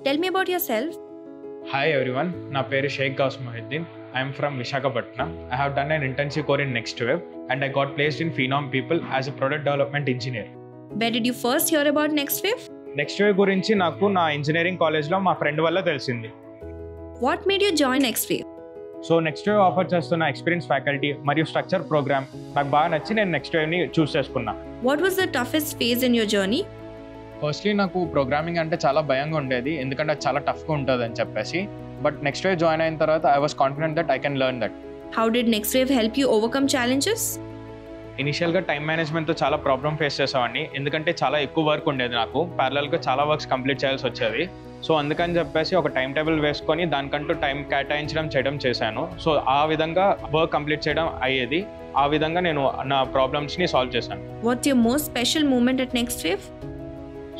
Tell me about yourself. Hi everyone, నా పేరు Sheikh Ghouse Mohiuddin. I am from Visakhapatnam. I have done an intensive course in NextWave and I got placed in Phenom People as a product development engineer. Where did you first hear about NextWave? NextWave గురించి నాకు నా engineering కాలేజ్లో మా friend వల్ల తెలిసింది. What made you join NextWave? So NextWave offer చేస్తున్న experience faculty మరియు structure programme నాకు బాగా నచ్చి నేను NextWaveని చూస్ చేసుకున్నా. What was the toughest phase in your journey? Firstly నాకు ప్రోగ్రామింగ్ అంటే చాలా భయంగా ఉండేది, ఎందుకంటే అది చాలా టఫ్గా ఉంటుంది అని చెప్పేసి. బట్ NextWave జాయిన్ అయిన తర్వాత I was confident that I can learn that. How did NextWave help you overcome challenges? ఇనిషియల్గా టైం మేనేజ్మెంట్తో చాలా ప్రాబ్లమ్ ఫేస్ చేసేవాడిని, ఎందుకంటే చాలా ఎక్కువ వర్క్ ఉండేది, నాకు ప్యారలల్గా చాలా వర్క్స్ కంప్లీట్ చేయాల్సి వచ్చేది. సో అందుకని చెప్పేసి ఒక టైం టేబుల్ వేసుకొని దానికంటూ టైం చేయడం చేశాను. సో ఆ విధంగా వర్క్ కంప్లీట్ చేయడం అయ్యేది. ఆ విధంగా నేను నా ప్రాబ్లమ్స్ని సాల్వ్ చేశాను. What's your most special moment at NextWave?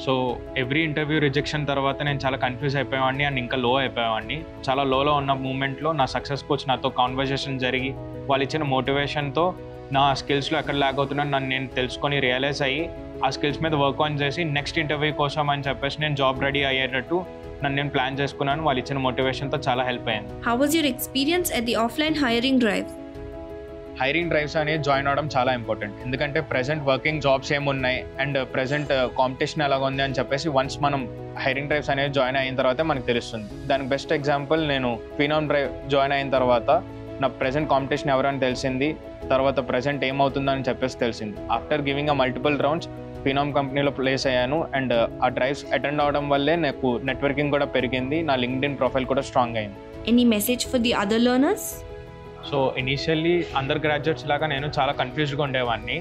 So every interview rejection తర్వాత నేను చాలా కన్ఫ్యూజ్ అయిపోయేవాడిని అండ్ ఇంకా లో అయిపోయేవాడిని. చాలా లోలో ఉన్న మూమెంట్లో నా సక్సెస్ కోచ్ నాతో కాన్వర్జేషన్ జరిగి వాళ్ళు ఇచ్చిన మోటివేషన్తో నా స్కిల్స్లో ఎక్కడ ల్యాగ్ అవుతున్నాను నన్ను నేను తెలుసుకొని రియలైజ్ అయ్యి ఆ స్కిల్స్ మీద వర్క్ ఆన్ చేసి నెక్స్ట్ ఇంటర్వ్యూ కోసం అని చెప్పేసి నేను జాబ్ రెడీ అయ్యేటట్టు నన్ను నేను ప్లాన్ చేసుకున్నాను. వాళ్ళు ఇచ్చిన మోటివేషన్తో చాలా హెల్ప్ అయింది. How was your experience at the offline hiring drive? Hiring drives అనేది జాయిన్ అవడం చాలా ఇంపార్టెంట్, ఎందుకంటే ప్రెసెంట్ వర్కింగ్ జాబ్స్ ఏమున్నాయి అండ్ ప్రెసెంట్ కాంపిటీషన్ ఎలాగ ఉంది అని చెప్పేసి వన్స్ మనం హైరింగ్ డ్రైవ్స్ అనేది జాయిన్ అయిన తర్వాతే మనకు తెలుస్తుంది. దానికి బెస్ట్ ఎగ్జాంపుల్ నేను ఫీనామ్ డ్రైవ్ జాయిన్ అయిన తర్వాత నా ప్రెసెంట్ కాంపిటీషన్ ఎవరని తెలిసింది, తర్వాత ప్రెసెంట్ ఏమవుతుందని చెప్పేసి తెలిసింది. After giving a multiple rounds Phenom కంపెనీలో ప్లేస్ అయ్యాను అండ్ ఆ డ్రైవ్స్ అటెండ్ అవడం వల్లే నాకు నెట్వర్కింగ్ కూడా పెరిగింది, నా లింక్డ్ఇన్ ప్రొఫైల్ కూడా స్ట్రాంగ్ అయింది. Any message for the other learners? So initially under graduates లాగా నేను చాలా కన్ఫ్యూజ్డ్గా ఉండేవాడిని,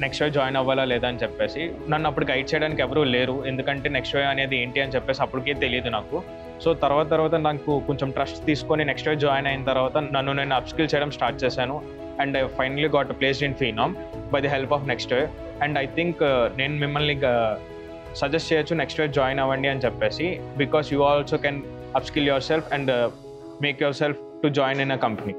NextWave జాయిన్ అవ్వాలా లేదా అని చెప్పేసి. నన్ను అప్పుడు గైడ్ చేయడానికి ఎవరూ లేరు, ఎందుకంటే NextWave అనేది ఏంటి అని చెప్పేసి అప్పటికే తెలియదు నాకు. సో తర్వాత నాకు కొంచెం ట్రస్ట్ తీసుకొని NextWave జాయిన్ అయిన తర్వాత నన్ను నేను అప్స్కిల్ చేయడం స్టార్ట్ చేశాను and I finally got placed in Phenom by the help of NextWave. And I think నేను మిమ్మల్ని సజెస్ట్ చేయొచ్చు NextWave జాయిన్ అవ్వండి అని చెప్పేసి, because you also can upskill yourself and make yourself to join in a company.